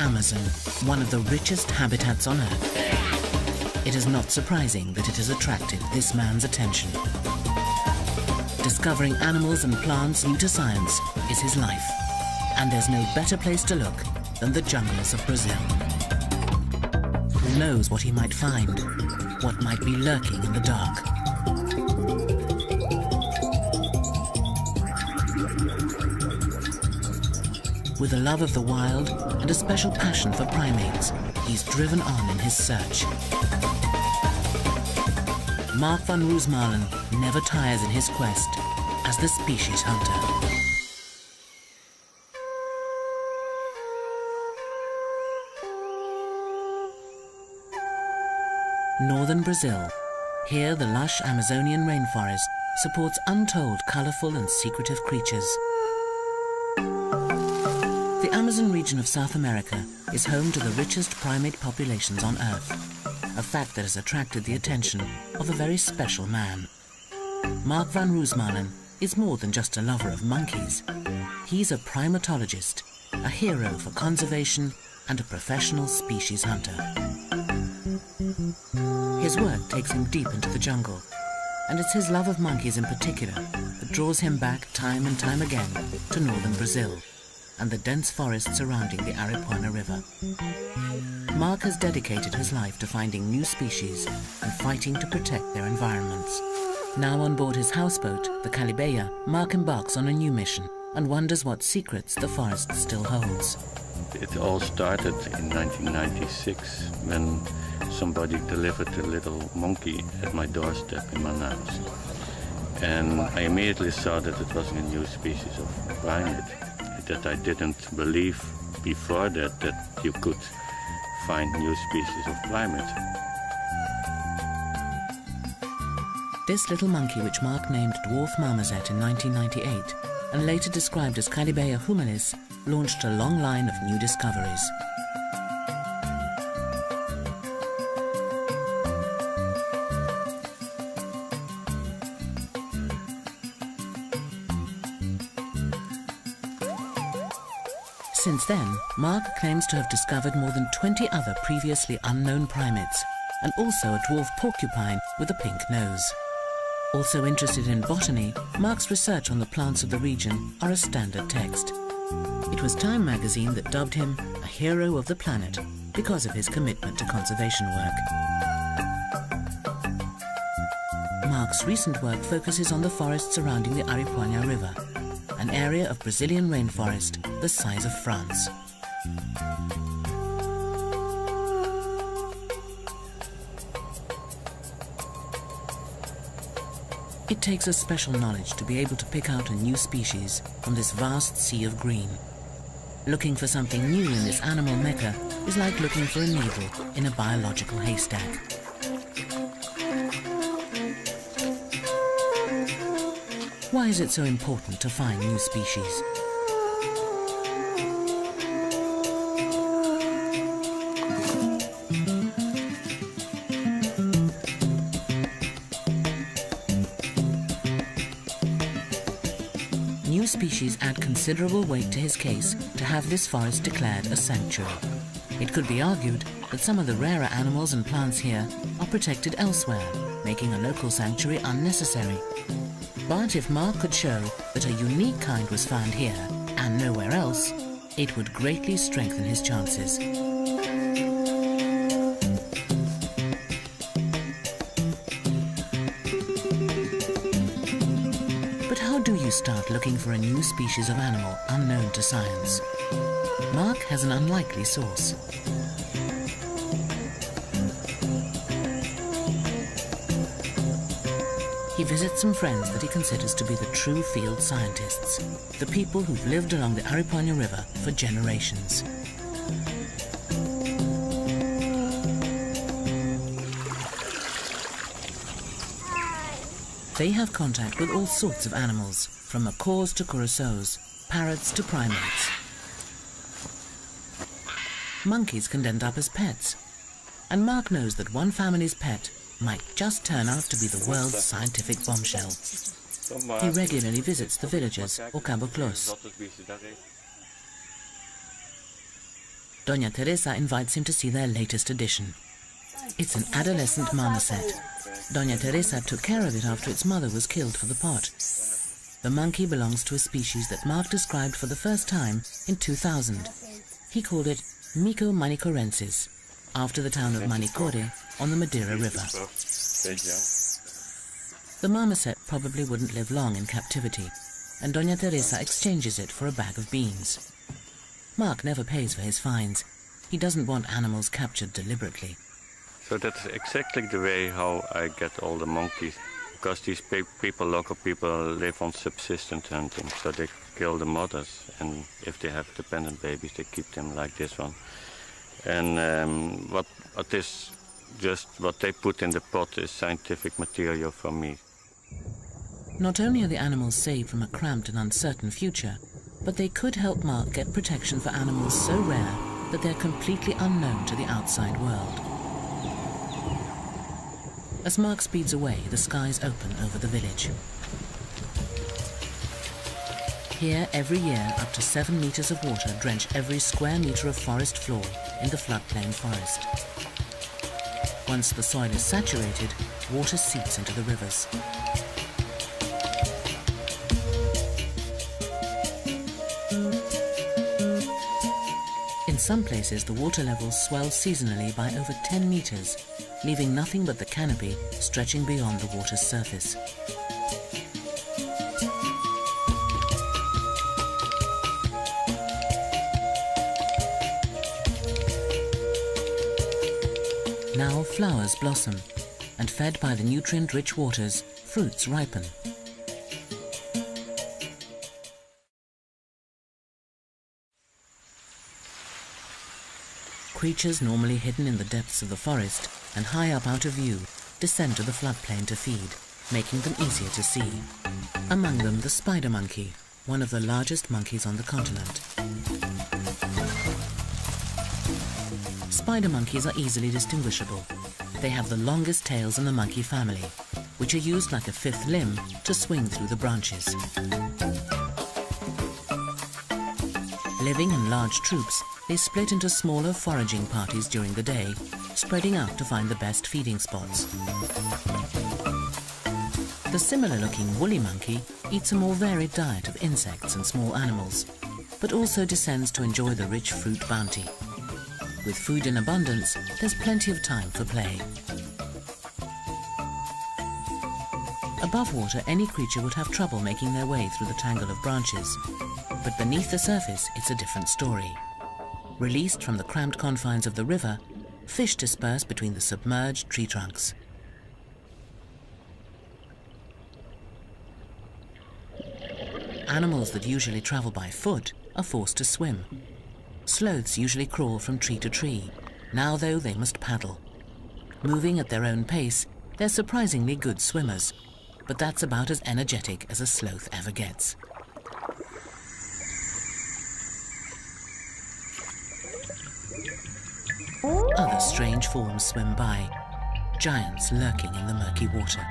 Amazon, one of the richest habitats on Earth. It is not surprising that it has attracted this man's attention. Discovering animals and plants new to science is his life, and there's no better place to look than the jungles of Brazil. Who knows what he might find, what might be lurking in the dark. With a love of the wild and a special passion for primates, he's driven on in his search. Mark van Roosmalen never tires in his quest as the species hunter. Northern Brazil. Here the lush Amazonian rainforest supports untold colourful and secretive creatures. The Amazon region of South America is home to the richest primate populations on Earth, a fact that has attracted the attention of a very special man. Mark van Roosmalen is more than just a lover of monkeys. He's a primatologist, a hero for conservation and a professional species hunter. His work takes him deep into the jungle, and it's his love of monkeys in particular that draws him back time and time again to northern Brazil and the dense forest surrounding the Aripuanã River. Mark has dedicated his life to finding new species and fighting to protect their environments. Now on board his houseboat, the Calibeia, Mark embarks on a new mission and wonders what secrets the forest still holds. It all started in 1996 when somebody delivered a little monkey at my doorstep in Manaus. And I immediately saw that it was a new species of primate, that I didn't believe before that you could find new species of primate. This little monkey, which Mark named Dwarf Marmoset in 1998 and later described as Calibeia humilis, launched a long line of new discoveries. Since then, Mark claims to have discovered more than 20 other previously unknown primates, and also a dwarf porcupine with a pink nose. Also interested in botany, Mark's research on the plants of the region are a standard text. It was Time magazine that dubbed him a hero of the planet because of his commitment to conservation work. Mark's recent work focuses on the forest surrounding the Aripuanã River, an area of Brazilian rainforest the size of France. It takes a special knowledge to be able to pick out a new species from this vast sea of green. Looking for something new in this animal mecca is like looking for a needle in a biological haystack. Why is it so important to find new species? New species add considerable weight to his case to have this forest declared a sanctuary. It could be argued that some of the rarer animals and plants here are protected elsewhere, making a local sanctuary unnecessary. But if Mark could show that a unique kind was found here and nowhere else, it would greatly strengthen his chances. But how do you start looking for a new species of animal unknown to science? Mark has an unlikely source. He visits some friends that he considers to be the true field scientists, the people who've lived along the Aripuanã River for generations. They have contact with all sorts of animals, from macaws to curassows, parrots to primates. Monkeys can end up as pets, and Mark knows that one family's pet might just turn out to be the world's scientific bombshell. He regularly visits the villages or caboclos. Doña Teresa invites him to see their latest addition. It's an adolescent marmoset. Doña Teresa took care of it after its mother was killed for the pot. The monkey belongs to a species that Mark described for the first time in 2000. He called it Mico manicorensis, after the town of Manicore on the Madeira River. The marmoset probably wouldn't live long in captivity, and Doña Teresa exchanges it for a bag of beans. Mark never pays for his fines. He doesn't want animals captured deliberately. So that's exactly the way how I get all the monkeys, because these people, local people, live on subsistence hunting, so they kill the mothers, and if they have dependent babies, they keep them like this one. And what is just what they put in the pot is scientific material for me. Not only are the animals saved from a cramped and uncertain future, but they could help Mark get protection for animals so rare that they're completely unknown to the outside world. As Mark speeds away, the skies open over the village. Here, every year, up to 7 meters of water drench every square meter of forest floor in the floodplain forest. Once the soil is saturated, water seeps into the rivers. In some places, the water levels swell seasonally by over 10 meters, leaving nothing but the canopy stretching beyond the water's surface. Now flowers blossom, and fed by the nutrient-rich waters, fruits ripen. Creatures normally hidden in the depths of the forest and high up out of view descend to the floodplain to feed, making them easier to see. Among them, the spider monkey, one of the largest monkeys on the continent. Spider monkeys are easily distinguishable. They have the longest tails in the monkey family, which are used like a fifth limb to swing through the branches. Living in large troops, they split into smaller foraging parties during the day, spreading out to find the best feeding spots. The similar-looking woolly monkey eats a more varied diet of insects and small animals, but also descends to enjoy the rich fruit bounty. With food in abundance, there's plenty of time for play. Above water, any creature would have trouble making their way through the tangle of branches. But beneath the surface, it's a different story. Released from the cramped confines of the river, fish disperse between the submerged tree trunks. Animals that usually travel by foot are forced to swim. Sloths usually crawl from tree to tree. Now, though, they must paddle. Moving at their own pace, they're surprisingly good swimmers, but that's about as energetic as a sloth ever gets. Other strange forms swim by, giants lurking in the murky water.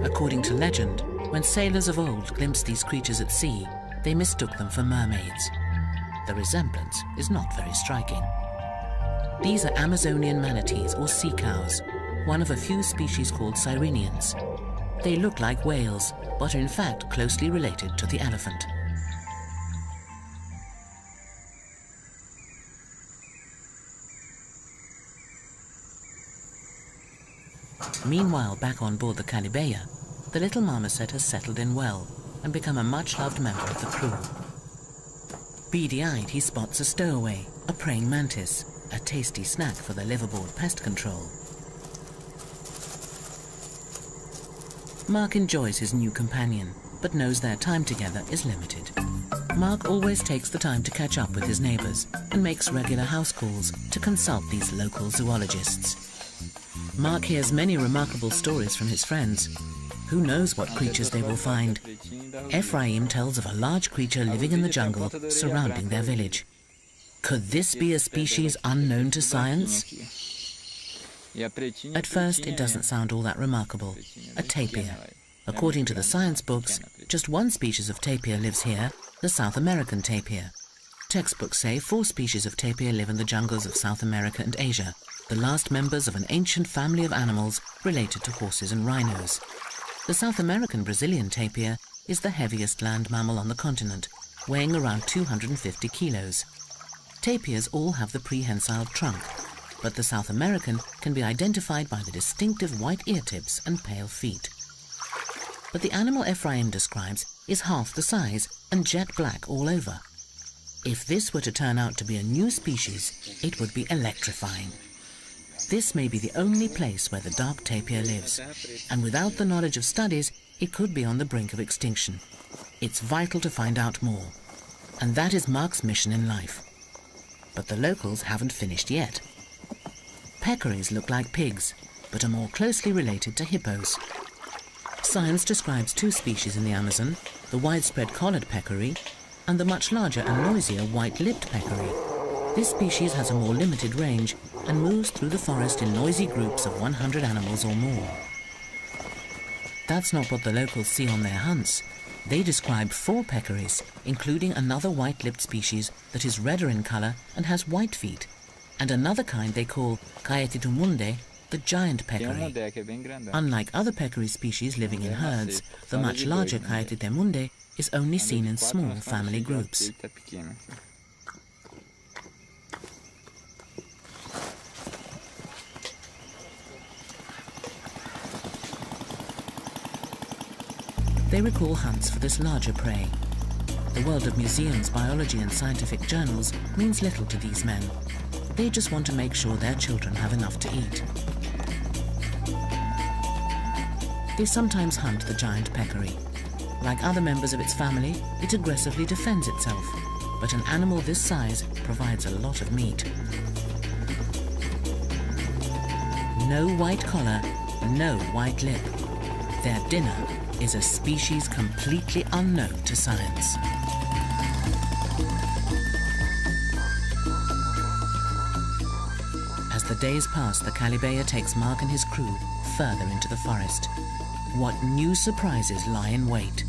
According to legend, when sailors of old glimpsed these creatures at sea, they mistook them for mermaids. The resemblance is not very striking. These are Amazonian manatees or sea cows, one of a few species called sirenians. They look like whales, but are in fact closely related to the elephant. Meanwhile, back on board the Calibeya, the little marmoset has settled in well and become a much-loved member of the crew. Beady-eyed, he spots a stowaway, a praying mantis, a tasty snack for the liveaboard pest control. Mark enjoys his new companion, but knows their time together is limited. Mark always takes the time to catch up with his neighbors and makes regular house calls to consult these local zoologists. Mark hears many remarkable stories from his friends. Who knows what creatures they will find? Ephraim tells of a large creature living in the jungle surrounding their village. Could this be a species unknown to science? At first, it doesn't sound all that remarkable. A tapir. According to the science books, just one species of tapir lives here, the South American tapir. Textbooks say 4 species of tapir live in the jungles of South America and Asia, the last members of an ancient family of animals related to horses and rhinos. The South American Brazilian tapir is the heaviest land mammal on the continent, weighing around 250 kilos. Tapirs all have the prehensile trunk, but the South American can be identified by the distinctive white ear tips and pale feet. But the animal Ephraim describes is half the size and jet black all over. If this were to turn out to be a new species, it would be electrifying. This may be the only place where the dark tapir lives, and without the knowledge of studies, it could be on the brink of extinction. It's vital to find out more, and that is Mark's mission in life. But the locals haven't finished yet. Peccaries look like pigs, but are more closely related to hippos. Science describes 2 species in the Amazon, the widespread collared peccary and the much larger and noisier white-lipped peccary. This species has a more limited range and moves through the forest in noisy groups of 100 animals or more. That's not what the locals see on their hunts. They describe 4 peccaries, including another white-lipped species that is redder in color and has white feet, and another kind they call Caetitumundi, the giant peccary. Unlike other peccary species living in herds, the much larger Caetitumundi is only seen in small family groups. They recall hunts for this larger prey. The world of museums, biology and scientific journals means little to these men. They just want to make sure their children have enough to eat. They sometimes hunt the giant peccary. Like other members of its family, it aggressively defends itself, but an animal this size provides a lot of meat. No white collar, no white lip. Their dinner is a species completely unknown to science. As the days pass, the Calibeya takes Mark and his crew further into the forest. What new surprises lie in wait?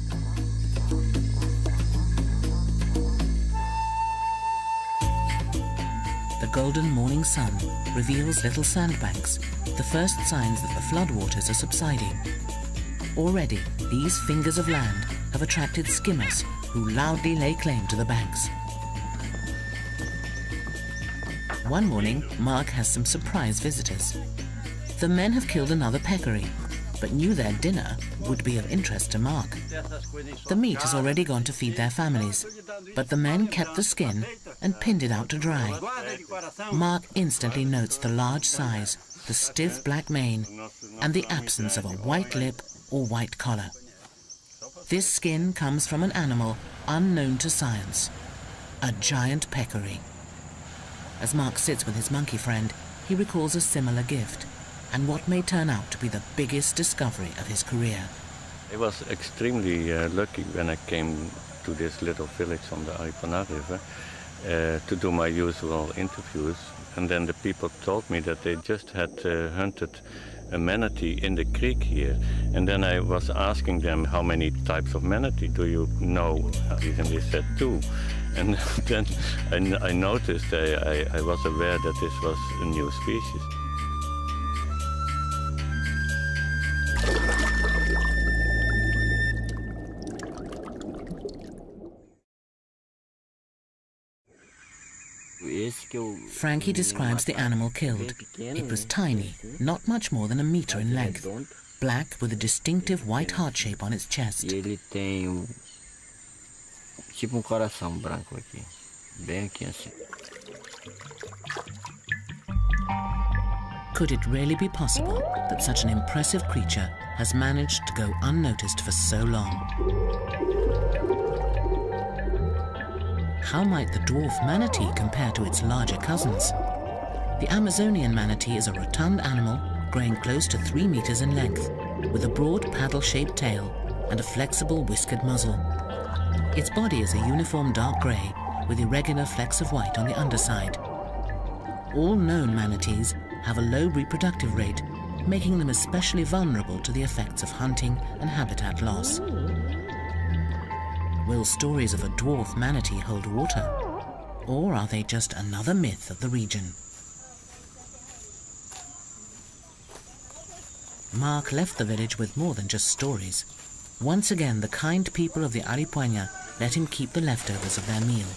The golden morning sun reveals little sandbanks, the first signs that the floodwaters are subsiding. Already, these fingers of land have attracted skimmers who loudly lay claim to the banks. One morning, Mark has some surprise visitors. The men have killed another peccary, but knew their dinner would be of interest to Mark. The meat has already gone to feed their families, but the men kept the skin and pinned it out to dry. Mark instantly notes the large size, the stiff black mane, and the absence of a white lip or white collar. This skin comes from an animal unknown to science, a giant peccary. As Mark sits with his monkey friend, he recalls a similar gift, and what may turn out to be the biggest discovery of his career. I was extremely lucky when I came to this little village on the Aripuanã River to do my usual interviews, and then the people told me that they just had hunted a manatee in the creek here, and then I was asking them how many types of manatee do you know, and they said 2. And then I noticed, I was aware that this was a new species. Frankie describes the animal killed. It was tiny, not much more than a meter in length, black with a distinctive white heart shape on its chest. Could it really be possible that such an impressive creature has managed to go unnoticed for so long? How might the dwarf manatee compare to its larger cousins? The Amazonian manatee is a rotund animal growing close to 3 meters in length, with a broad paddle-shaped tail and a flexible whiskered muzzle. Its body is a uniform dark grey with irregular flecks of white on the underside. All known manatees have a low reproductive rate, making them especially vulnerable to the effects of hunting and habitat loss. Will stories of a dwarf manatee hold water? Or are they just another myth of the region? Mark left the village with more than just stories. Once again, the kind people of the Aripuanã let him keep the leftovers of their meal.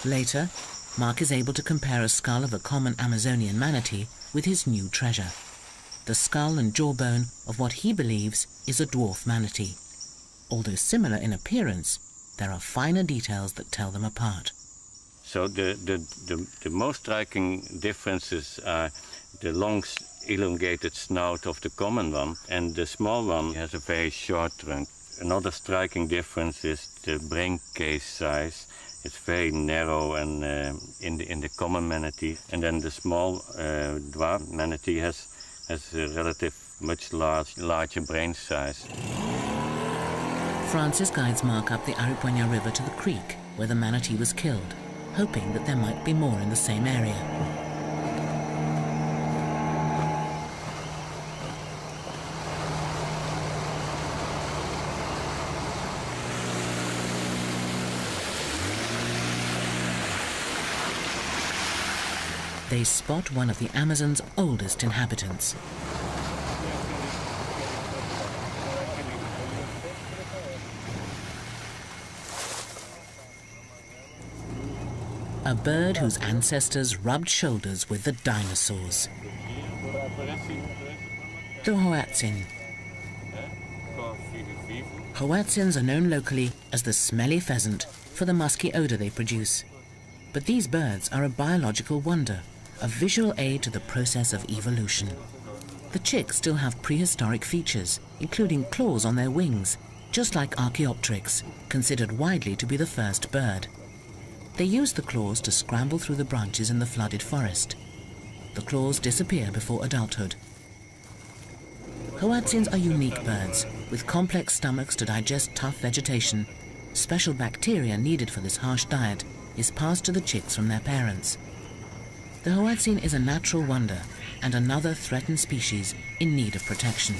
Later, Mark is able to compare a skull of a common Amazonian manatee with his new treasure, the skull and jawbone of what he believes is a dwarf manatee. Although similar in appearance, there are finer details that tell them apart. So the most striking differences are the long elongated snout of the common one, and the small one has a very short trunk. Another striking difference is the brain case size. It's very narrow and in the common manatee, and then the small dwarf manatee has a relative much larger brain size. Francis guides Mark up the Aripuanã River to the creek where the manatee was killed, hoping that there might be more in the same area. They spot one of the Amazon's oldest inhabitants. A bird whose ancestors rubbed shoulders with the dinosaurs. The Hoatzin. Hoatzins are known locally as the smelly pheasant for the musky odor they produce. But these birds are a biological wonder, a visual aid to the process of evolution. The chicks still have prehistoric features, including claws on their wings, just like Archaeopteryx, considered widely to be the first bird. They use the claws to scramble through the branches in the flooded forest. The claws disappear before adulthood. Hoatzins are unique birds, with complex stomachs to digest tough vegetation. Special bacteria needed for this harsh diet is passed to the chicks from their parents. The Hoatzin is a natural wonder and another threatened species in need of protection.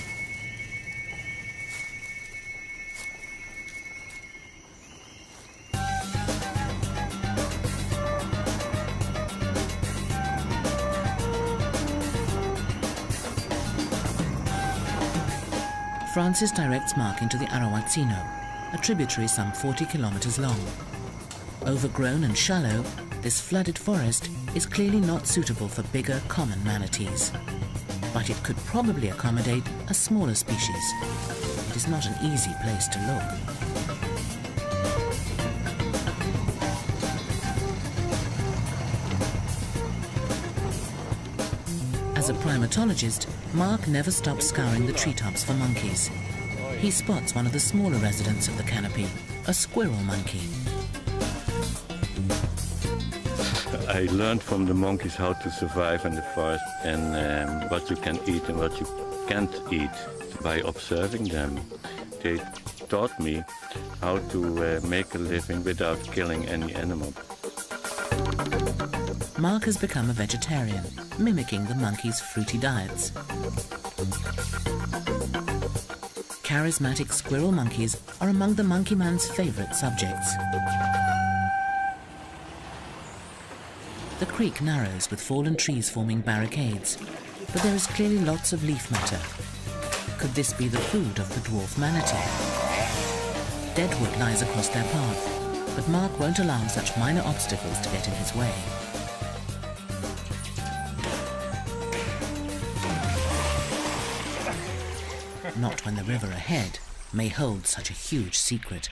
Francis directs Mark into the Arawatsino, a tributary some 40 kilometers long. Overgrown and shallow, this flooded forest is clearly not suitable for bigger common manatees. But it could probably accommodate a smaller species. It is not an easy place to look. As a primatologist, Mark never stops scouring the treetops for monkeys. He spots one of the smaller residents of the canopy, a squirrel monkey. I learned from the monkeys how to survive in the forest and what you can eat and what you can't eat by observing them. They taught me how to make a living without killing any animal. Mark has become a vegetarian, mimicking the monkeys' fruity diets. Charismatic squirrel monkeys are among the monkey man's favorite subjects. The creek narrows with fallen trees forming barricades, but there is clearly lots of leaf matter. Could this be the food of the dwarf manatee? Deadwood lies across their path, but Mark won't allow such minor obstacles to get in his way. Not when the river ahead may hold such a huge secret.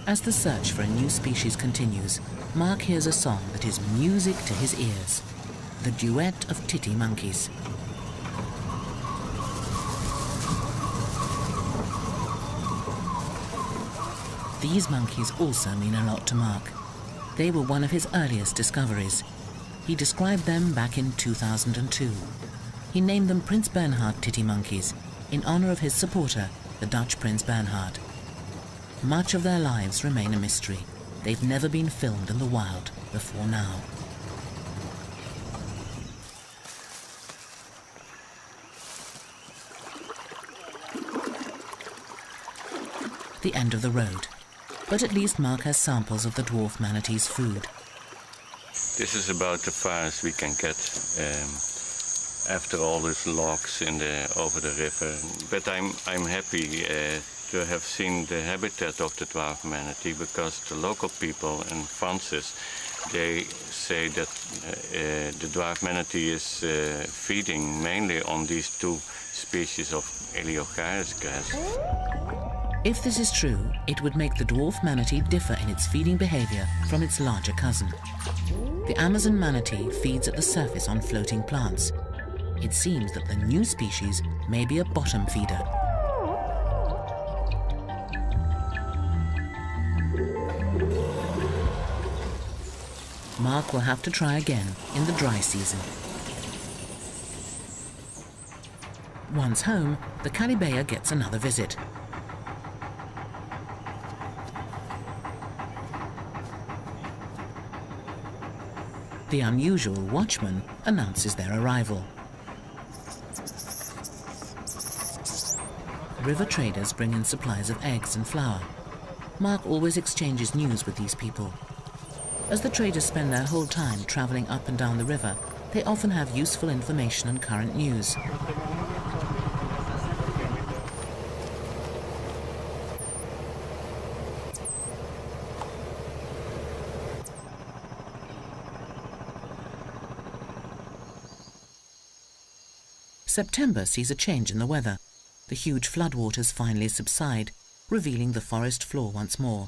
As the search for a new species continues, Mark hears a song that is music to his ears, the duet of titty monkeys. These monkeys also mean a lot to Mark. They were one of his earliest discoveries. He described them back in 2002. He named them Prince Bernhard titty monkeys in honor of his supporter, the Dutch Prince Bernhard. Much of their lives remain a mystery. They've never been filmed in the wild before now. the end of the road. But at least Mark has samples of the dwarf manatee's food. This is about the farthest we can get after all these logs over the river. But I'm happy to have seen the habitat of the dwarf manatee, because the local people in Francis, they say that the dwarf manatee is feeding mainly on these two species of Eliocharis grass. If this is true, it would make the dwarf manatee differ in its feeding behavior from its larger cousin. The Amazon manatee feeds at the surface on floating plants. It seems that the new species may be a bottom feeder. Mark will have to try again in the dry season. Once home, the Calibeya gets another visit. The unusual watchman announces their arrival. River traders bring in supplies of eggs and flour. Mark always exchanges news with these people. As the traders spend their whole time traveling up and down the river, they often have useful information and current news. September sees a change in the weather. The huge floodwaters finally subside, revealing the forest floor once more.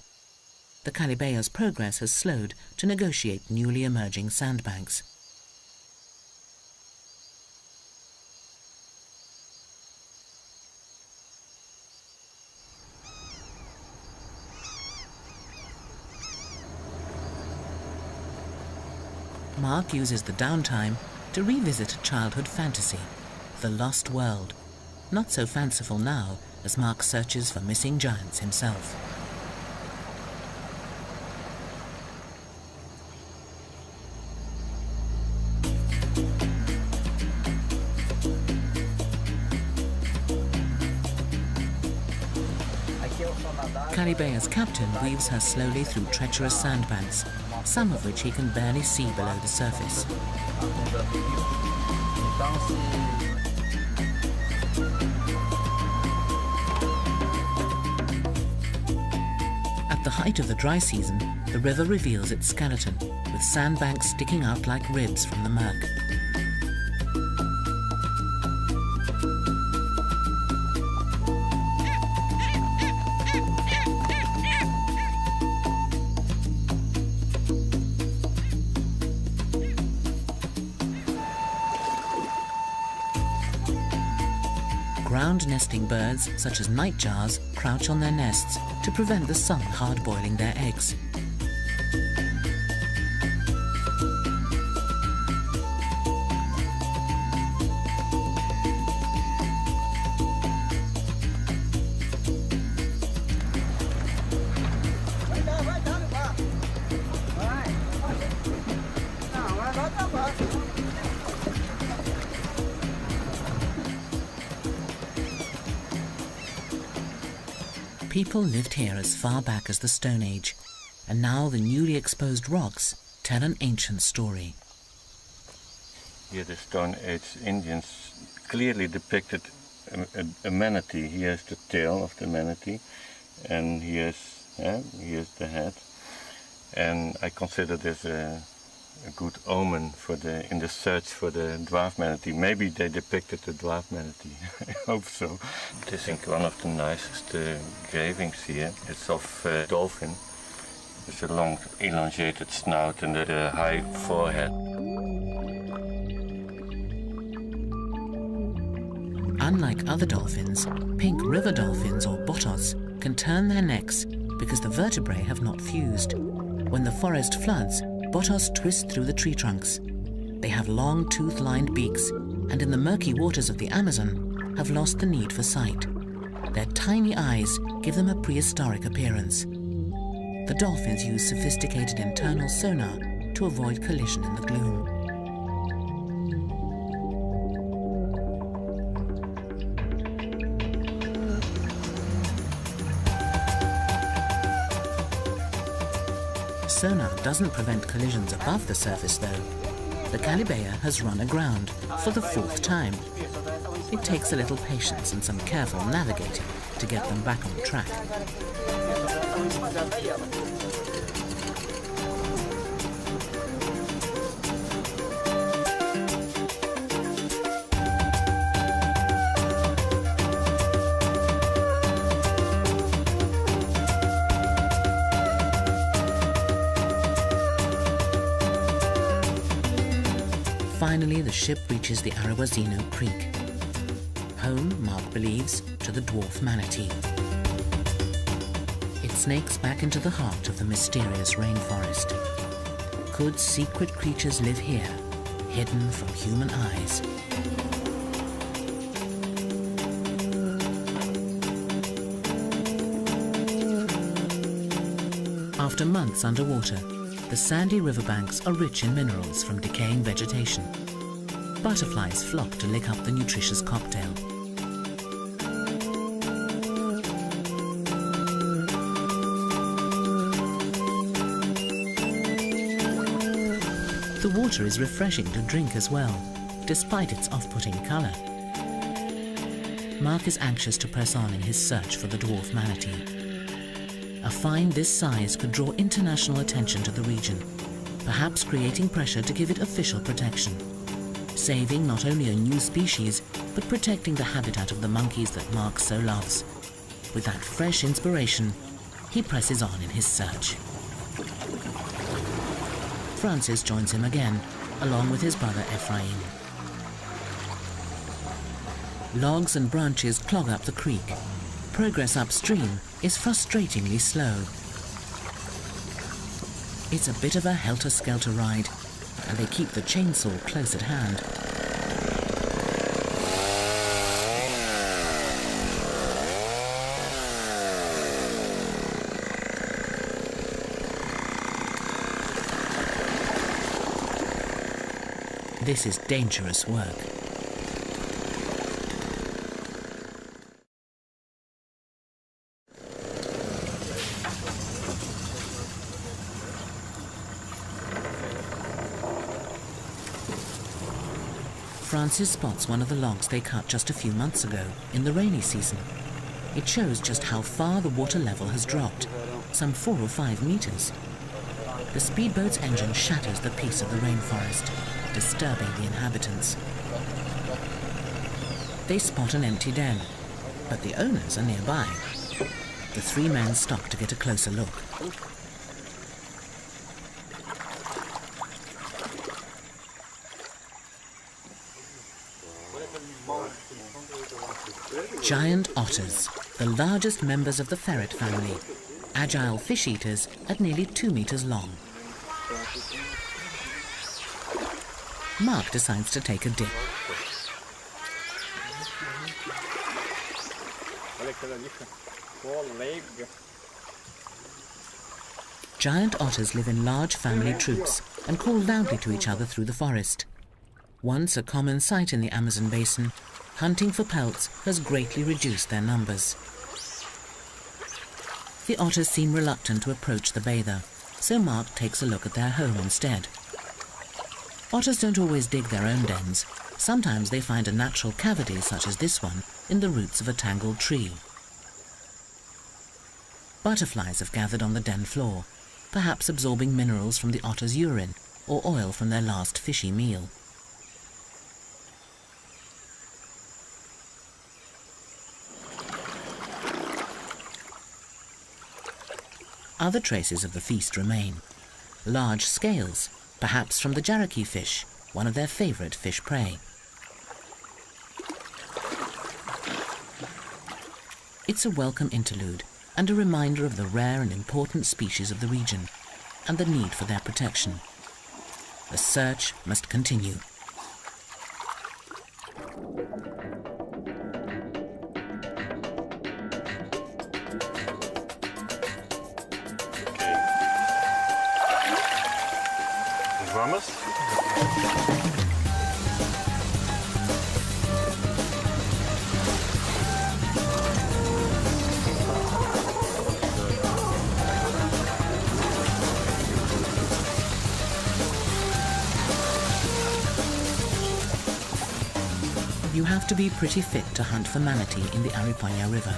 The Calibeya's progress has slowed to negotiate newly emerging sandbanks. Mark uses the downtime to revisit a childhood fantasy, the Lost World. Not so fanciful now as Mark searches for missing giants himself. Calibeya's captain weaves her slowly through treacherous sandbanks, some of which he can barely see below the surface. At the height of the dry season, the river reveals its skeleton, with sandbanks sticking out like ribs from the murk. Ground-nesting birds, such as nightjars, crouch on their nests to prevent the sun hard-boiling their eggs. People lived here as far back as the Stone Age, and now the newly exposed rocks tell an ancient story. Here the Stone Age Indians clearly depicted a manatee. Here's the tail of the manatee, and here's the head. And I consider this a good omen in the search for the dwarf manatee. Maybe they depicted the dwarf manatee. I hope so. This is one of the nicest engravings here. It's of a dolphin. It's a long, elongated snout and a high forehead. Unlike other dolphins, pink river dolphins or botos can turn their necks because the vertebrae have not fused. When the forest floods, botos twist through the tree trunks. They have long tooth-lined beaks, and in the murky waters of the Amazon have lost the need for sight. Their tiny eyes give them a prehistoric appearance. The dolphins use sophisticated internal sonar to avoid collision in the gloom. sonar doesn't prevent collisions above the surface, though. The Calibeia has run aground for the 4th time. It takes a little patience and some careful navigating to get them back on track. Finally, the ship reaches the Arauazino Creek. Home, Mark believes, to the dwarf manatee. It snakes back into the heart of the mysterious rainforest. Could secret creatures live here, hidden from human eyes? After months underwater, the sandy riverbanks are rich in minerals from decaying vegetation. Butterflies flock to lick up the nutritious cocktail. The water is refreshing to drink as well, despite its off-putting colour. Mark is anxious to press on in his search for the dwarf manatee. A find this size could draw international attention to the region, perhaps creating pressure to give it official protection, saving not only a new species, but protecting the habitat of the monkeys that Mark so loves. With that fresh inspiration, he presses on in his search. Francis joins him again, along with his brother Ephraim. Logs and branches clog up the creek. Progress upstream is frustratingly slow. It's a bit of a helter-skelter ride, and they keep the chainsaw close at hand. This is dangerous work. Francis spots one of the logs they cut just a few months ago, in the rainy season. It shows just how far the water level has dropped, some 4 or 5 meters. The speedboat's engine shatters the peace of the rainforest, disturbing the inhabitants. They spot an empty den, but the owners are nearby. The 3 men stop to get a closer look. Giant otters, the largest members of the ferret family, agile fish eaters at nearly 2 meters long. Mark decides to take a dip. Giant otters live in large family troops and call loudly to each other through the forest. Once a common sight in the Amazon basin, hunting for pelts has greatly reduced their numbers. The otters seem reluctant to approach the bather, so Mark takes a look at their home instead. Otters don't always dig their own dens. Sometimes they find a natural cavity, such as this one, in the roots of a tangled tree. Butterflies have gathered on the den floor, perhaps absorbing minerals from the otter's urine or oil from their last fishy meal. Other traces of the feast remain. Large scales, perhaps from the jaraki fish, one of their favorite fish prey. It's a welcome interlude and a reminder of the rare and important species of the region and the need for their protection. The search must continue. Vamos. You have to be pretty fit to hunt for manatee in the Aripuanã River.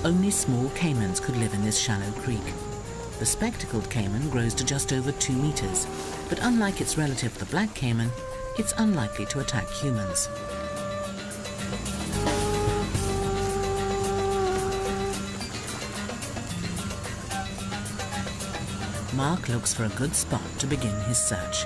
Only small caimans could live in this shallow creek. The spectacled caiman grows to just over 2 meters, but unlike its relative the black caiman, it's unlikely to attack humans. Mark looks for a good spot to begin his search.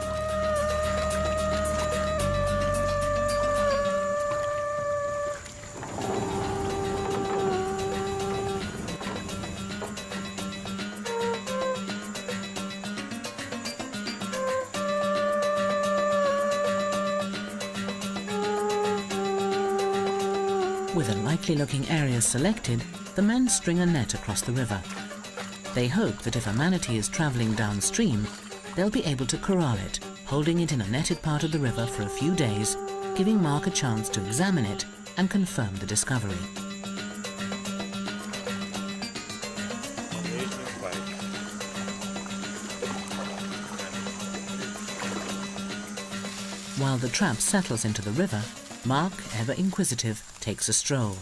With a likely-looking area selected, the men string a net across the river. They hope that if a manatee is travelling downstream, they'll be able to corral it, holding it in a netted part of the river for a few days, giving Mark a chance to examine it and confirm the discovery. While the trap settles into the river, Mark, ever inquisitive, takes a stroll.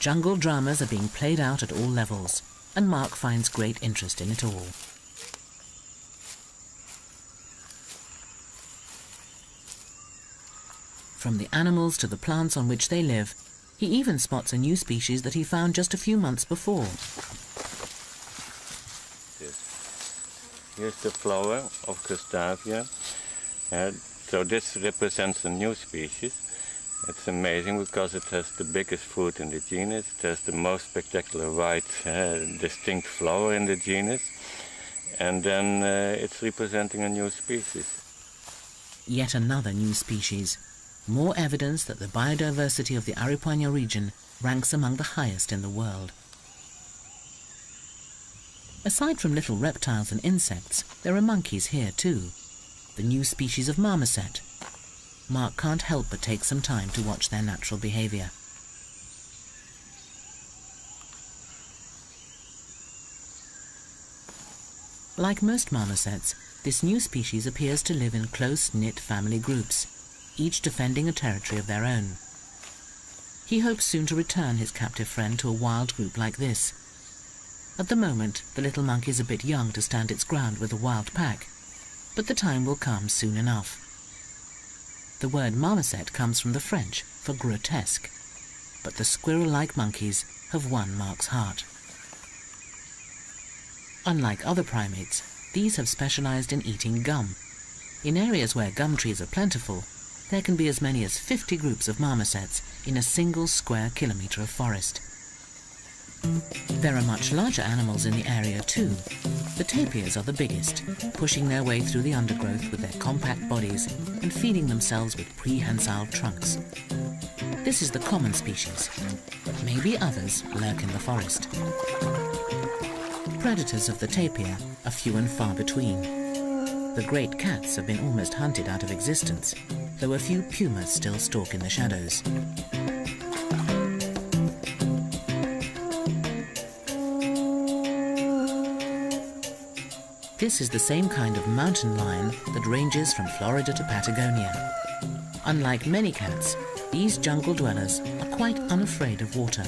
Jungle dramas are being played out at all levels, and Mark finds great interest in it all. From the animals to the plants on which they live, he even spots a new species that he found just a few months before. Here's the flower of Gustavia. So this represents a new species. It's amazing because it has the biggest fruit in the genus. It has the most spectacular white, distinct flower in the genus. And then it's representing a new species. Yet another new species. More evidence that the biodiversity of the Aripuanã region ranks among the highest in the world. Aside from little reptiles and insects, there are monkeys here too. The new species of marmoset. Mark can't help but take some time to watch their natural behavior. Like most marmosets, this new species appears to live in close-knit family groups, each defending a territory of their own. He hopes soon to return his captive friend to a wild group like this. At the moment, the little monkey is a bit young to stand its ground with a wild pack, but the time will come soon enough. The word marmoset comes from the French for grotesque, but the squirrel-like monkeys have won Mark's heart. Unlike other primates, these have specialized in eating gum. In areas where gum trees are plentiful, there can be as many as 50 groups of marmosets in a single square kilometre of forest. There are much larger animals in the area too. The tapirs are the biggest, pushing their way through the undergrowth with their compact bodies and feeding themselves with prehensile trunks. This is the common species, but maybe others lurk in the forest. Predators of the tapir are few and far between. The great cats have been almost hunted out of existence, though a few pumas still stalk in the shadows. This is the same kind of mountain lion that ranges from Florida to Patagonia. Unlike many cats, these jungle dwellers are quite unafraid of water.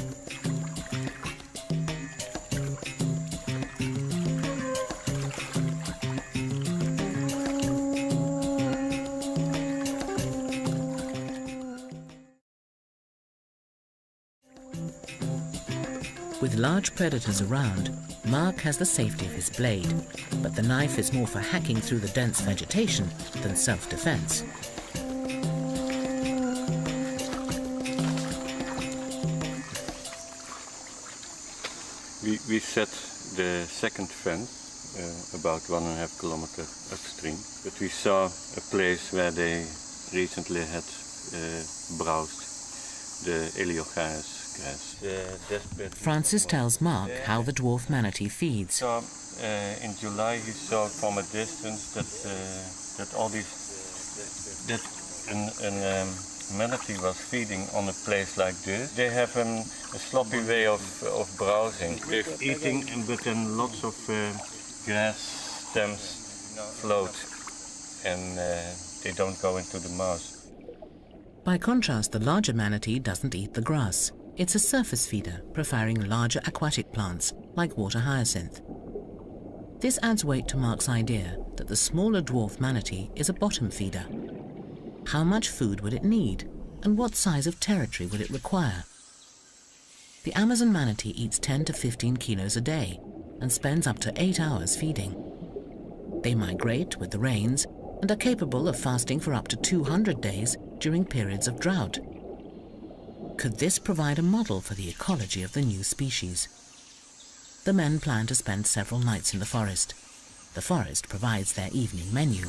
With large predators around, Mark has the safety of his blade, but the knife is more for hacking through the dense vegetation than self-defense. We set the second fence about 1.5 kilometers upstream, but we saw a place where they recently had browsed the Eliocharis grass. Francis tells Mark how the dwarf manatee feeds. So, in July he saw from a distance that a manatee was feeding on a place like this. They have a sloppy way of browsing. They're eating, but then lots of grass stems float and they don't go into the mouth. By contrast, the larger manatee doesn't eat the grass. It's a surface feeder, preferring larger aquatic plants like water hyacinth. This adds weight to Mark's idea that the smaller dwarf manatee is a bottom feeder. How much food would it need, and what size of territory would it require? The Amazon manatee eats 10 to 15 kilos a day and spends up to 8 hours feeding. They migrate with the rains and are capable of fasting for up to 200 days during periods of drought. Could this provide a model for the ecology of the new species? The men plan to spend several nights in the forest. The forest provides their evening menu.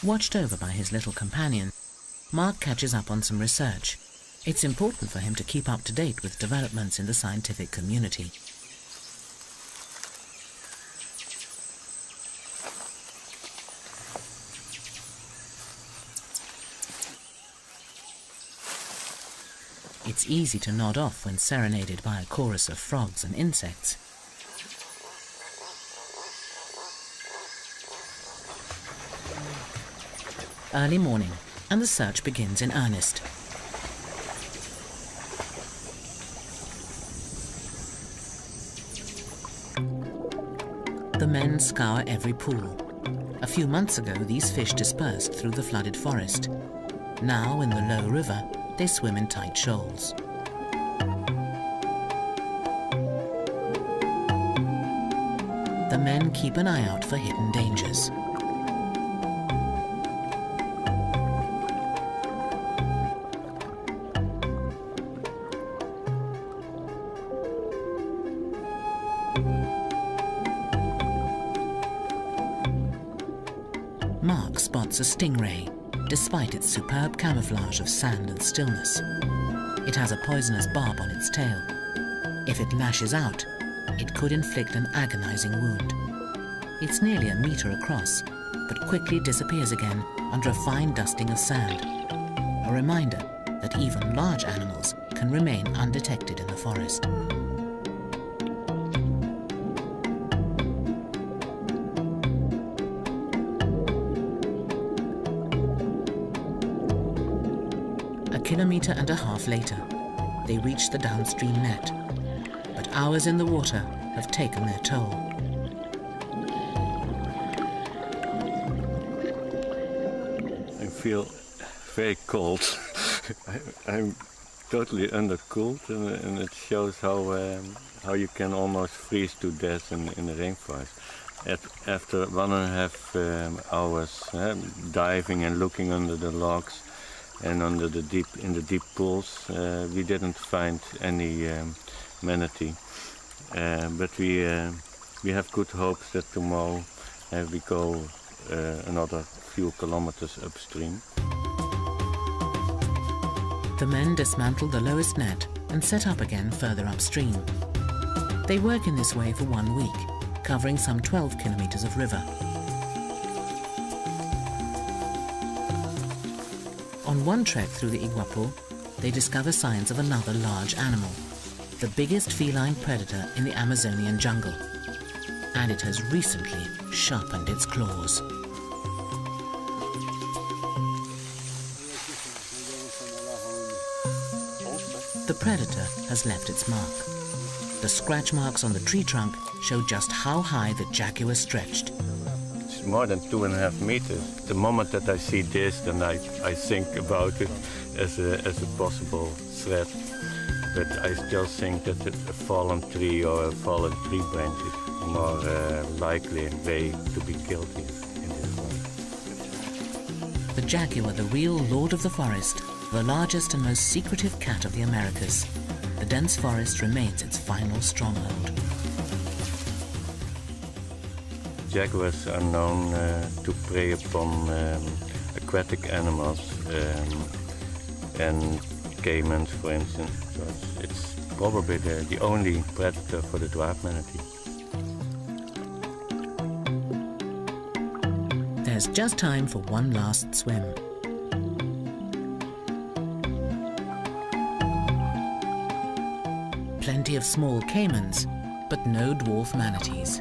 Watched over by his little companion, Mark catches up on some research. It's important for him to keep up to date with developments in the scientific community. It's easy to nod off when serenaded by a chorus of frogs and insects. Early morning, and the search begins in earnest. The men scour every pool. A few months ago, these fish dispersed through the flooded forest. Now, in the low river, they swim in tight shoals. The men keep an eye out for hidden dangers. Mark spots a stingray, despite its superb camouflage of sand and stillness. It has a poisonous barb on its tail. If it lashes out, it could inflict an agonizing wound. It's nearly a meter across, but quickly disappears again under a fine dusting of sand. A reminder that even large animals can remain undetected in the forest. A kilometer and a half later, they reach the downstream net, but hours in the water have taken their toll. I feel very cold. I'm totally undercooled, and it shows how you can almost freeze to death in the rainforest. After 1.5 hours diving and looking under the logs and under the deep pools, we didn't find any manatee. But we have good hopes that tomorrow we go another few kilometers upstream. The men dismantle the lowest net and set up again further upstream. They work in this way for 1 week, covering some 12 kilometers of river. On one trek through the Iguapu, they discover signs of another large animal, the biggest feline predator in the Amazonian jungle. And it has recently sharpened its claws. The predator has left its mark. The scratch marks on the tree trunk show just how high the jaguar stretched. It's more than 2.5 meters. The moment that I see this, then I think about it as a possible threat. But I still think that a fallen tree or a fallen tree branch is more likely way to be killed in this one. The jaguar, the real lord of the forest, the largest and most secretive cat of the Americas. The dense forest remains its final stronghold. Jaguars are known to prey upon aquatic animals and caimans, for instance. So it's probably the only predator for the dwarf manatee. There's just time for one last swim. Plenty of small caimans, but no dwarf manatees.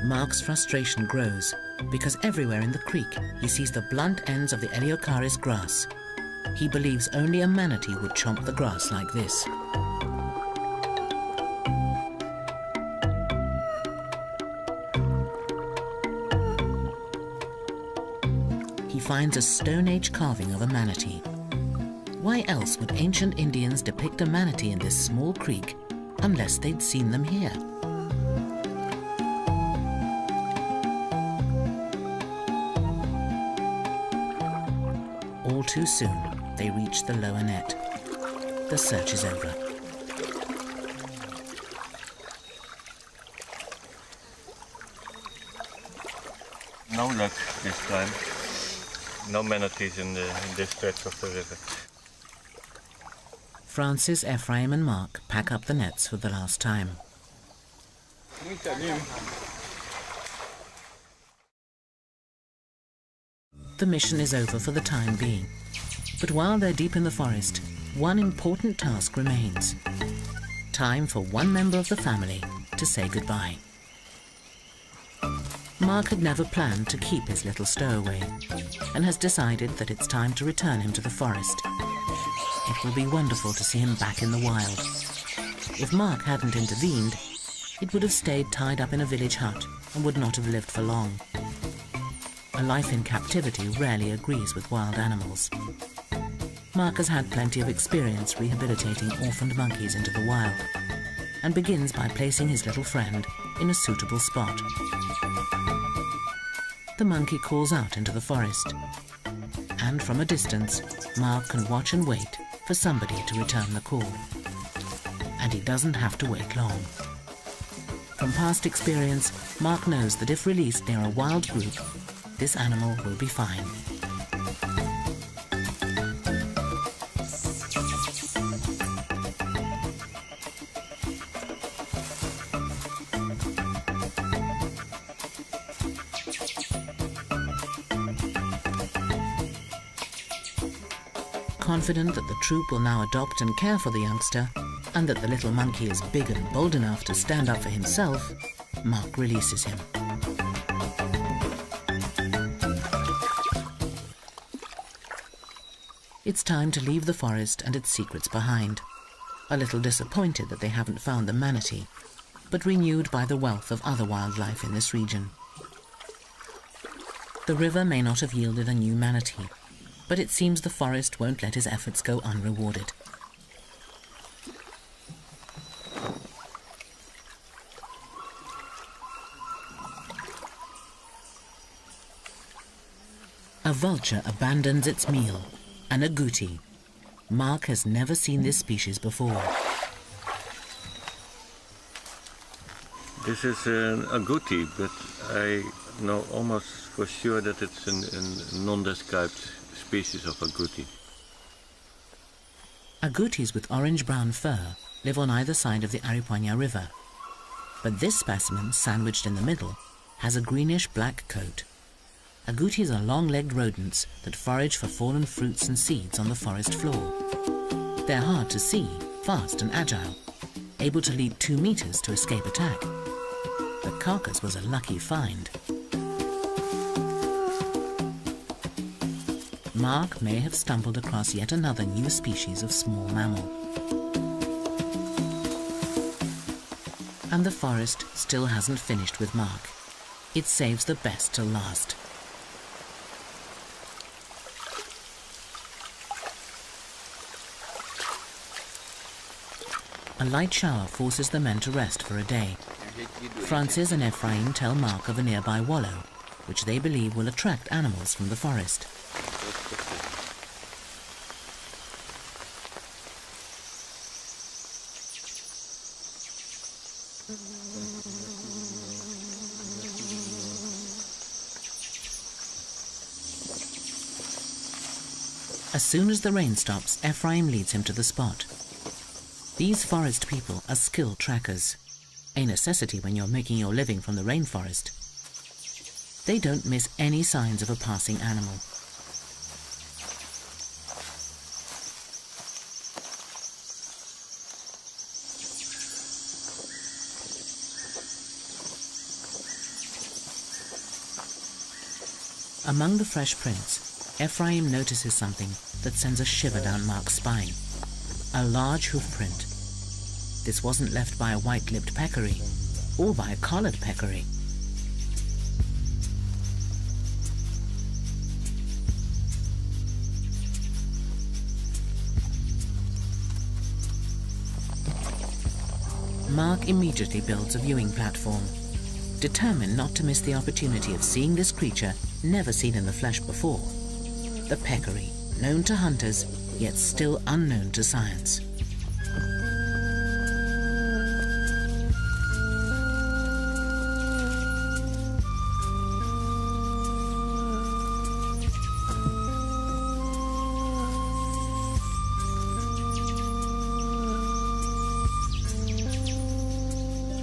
Mark's frustration grows because everywhere in the creek he sees the blunt ends of the Eleocharis grass. He believes only a manatee would chomp the grass like this. He finds a Stone Age carving of a manatee. Why else would ancient Indians depict a manatee in this small creek unless they'd seen them here? All too soon, they reach the lower net. The search is over. No luck this time. No manatees in this stretch of the river. Francis, Ephraim and Mark pack up the nets for the last time. The mission is over for the time being. But while they're deep in the forest, one important task remains. Time for one member of the family to say goodbye. Mark had never planned to keep his little stowaway and has decided that it's time to return him to the forest. It will be wonderful to see him back in the wild. If Mark hadn't intervened, it would have stayed tied up in a village hut and would not have lived for long. A life in captivity rarely agrees with wild animals. Mark has had plenty of experience rehabilitating orphaned monkeys into the wild and begins by placing his little friend in a suitable spot. The monkey calls out into the forest, and from a distance, Mark can watch and wait for somebody to return the call. And he doesn't have to wait long. From past experience, Mark knows that if released near a wild group, this animal will be fine. Confident that the troop will now adopt and care for the youngster, and that the little monkey is big and bold enough to stand up for himself, Mark releases him. It's time to leave the forest and its secrets behind. A little disappointed that they haven't found the manatee, but renewed by the wealth of other wildlife in this region. The river may not have yielded a new manatee, but it seems the forest won't let his efforts go unrewarded. A vulture abandons its meal, an agouti. Mark has never seen this species before. This is an agouti, but I know almost for sure that it's a non-described species of agouti. Agoutis with orange-brown fur live on either side of the Aripuanã River, but this specimen, sandwiched in the middle, has a greenish-black coat. Agoutis are long-legged rodents that forage for fallen fruits and seeds on the forest floor. They're hard to see, fast and agile, able to leap 2 meters to escape attack. The carcass was a lucky find. Mark may have stumbled across yet another new species of small mammal. And the forest still hasn't finished with Mark. It saves the best till last. A light shower forces the men to rest for a day. Francis and Ephraim tell Mark of a nearby wallow, which they believe will attract animals from the forest. As soon as the rain stops, Ephraim leads him to the spot. These forest people are skilled trackers, a necessity when you're making your living from the rainforest. They don't miss any signs of a passing animal. Among the fresh prints, Ephraim notices something that sends a shiver down Mark's spine. A large hoof print. This wasn't left by a white-lipped peccary, or by a collared peccary. Mark immediately builds a viewing platform, determined not to miss the opportunity of seeing this creature never seen in the flesh before. The peccary, known to hunters, yet still unknown to science.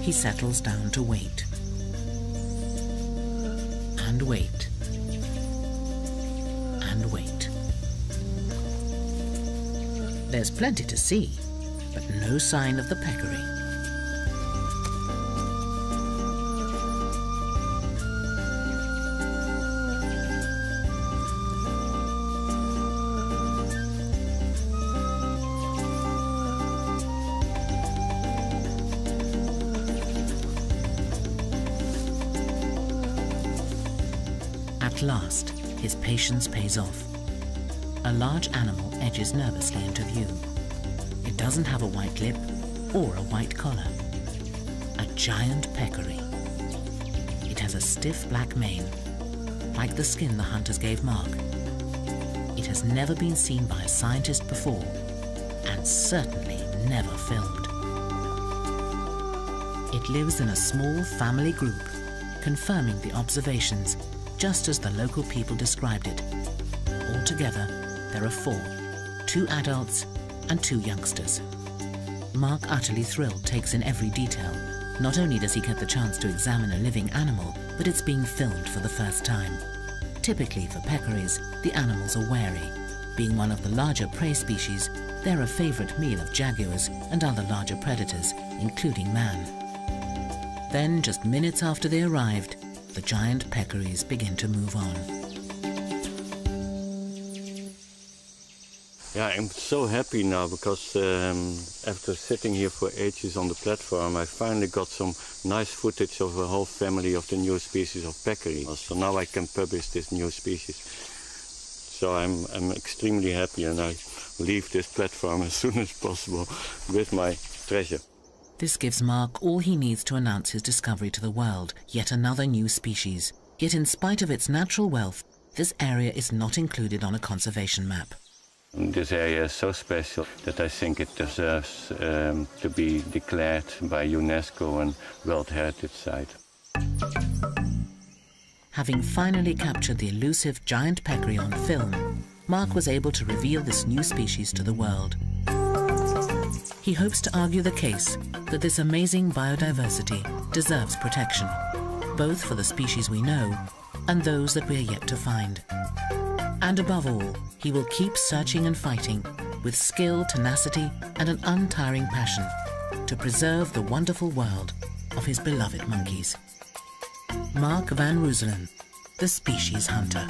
He settles down to wait. And wait. And wait. There's plenty to see, but no sign of the peccary. At last, his patience pays off. A large animal edges nervously into view. It doesn't have a white lip or a white collar. A giant peccary. It has a stiff black mane, like the skin the hunters gave Mark. It has never been seen by a scientist before, and certainly never filmed. It lives in a small family group, confirming the observations just as the local people described it. Altogether, there are 4, 2 adults and 2 youngsters. Mark, utterly thrilled, takes in every detail. Not only does he get the chance to examine a living animal, but it's being filmed for the first time. Typically for peccaries, the animals are wary. Being one of the larger prey species, they're a favorite meal of jaguars and other larger predators, including man. Then, just minutes after they arrived, the giant peccaries begin to move on. Yeah, I'm so happy now because after sitting here for ages on the platform, I finally got some nice footage of a whole family of the new species of peccary. So now I can publish this new species. So I'm extremely happy, and I leave this platform as soon as possible with my treasure. This gives Mark all he needs to announce his discovery to the world, yet another new species. Yet in spite of its natural wealth, this area is not included on a conservation map. This area is so special that I think it deserves to be declared by UNESCO and World Heritage Site. Having finally captured the elusive giant peccary on film, Mark was able to reveal this new species to the world. He hopes to argue the case that this amazing biodiversity deserves protection, both for the species we know and those that we are yet to find. And above all, he will keep searching and fighting with skill, tenacity, and an untiring passion to preserve the wonderful world of his beloved monkeys. Mark van Rooselen, the species hunter.